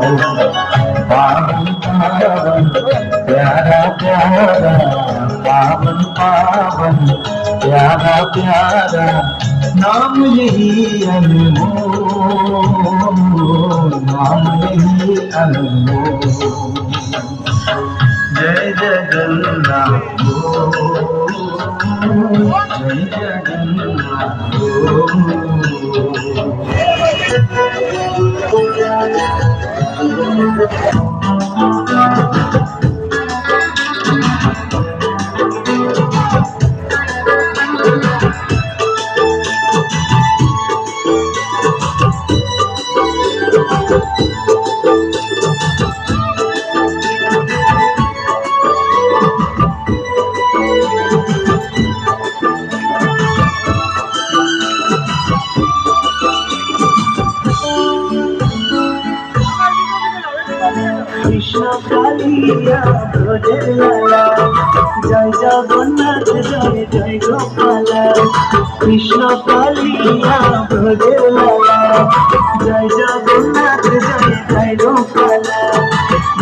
पावन पावन प्यारा प्यारा पावन पावन प्यारा प्यारा नाम यही अनमोल नाम यही अनमोल जय जगन्नाथ जय जगन्नाथ কৃষ্ণ কালিয়া ব্রজের লালা জয় জগন্নাথ জয় জয় গোপালা কৃষ্ণ কালিয়া ব্রজের লালা জয় জগন্নাথ জয় জয় গোপালা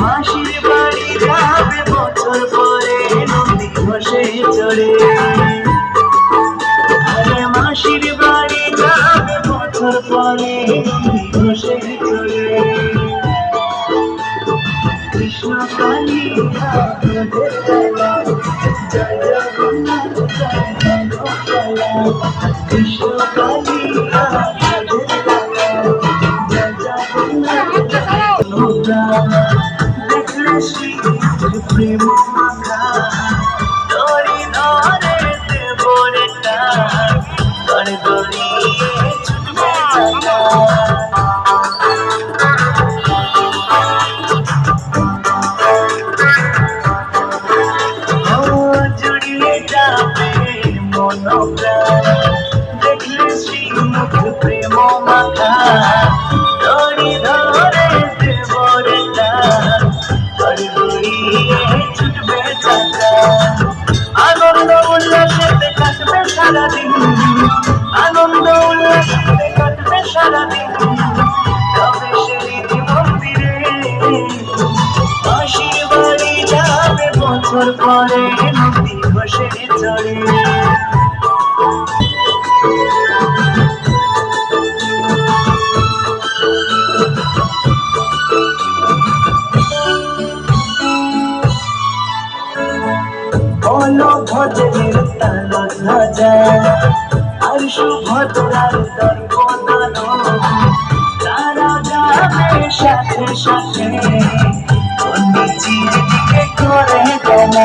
মাসির বাড়ি যাবে বছর পরে নন্দী ঘোষে চড়ে আরে মাসির বাড়ি যাবে বছর পরে নন্দী ঘোষে চড়ে কৃষ্ণ কালিয়া ব্রজের লালা জয় জগন্নাথ জয় জয় গোপালা কৃষ্ণ কালিয়া ব্রজের লালা জয় জগন্নাথ দেখলে শ্রী প্রেম মাখা দড়ি ধরে দেবরে দড়ি দড়িয়ে ছুটবে চাকা দেখলে শ্রীমুখ প্রেম মাখা দড়ি ধরে দেবরে দড়ি দড়িয়ে ছুটবে চাকা আনন্দ উল্লাসেতে কাটবে সারাদিন আনন্দ উল্লাসেতে কাটবে সারাদিন তবে সেদিন মন্দিরে মাসির বাড়ি যাবে বছর পরে নন্দী ঘোষে চড়ে ভজনের তাল ধ্বজা আর সুভদ্রার দর্পদান তারা যাবে সাথে সাথে নিজের দিকে করে গেল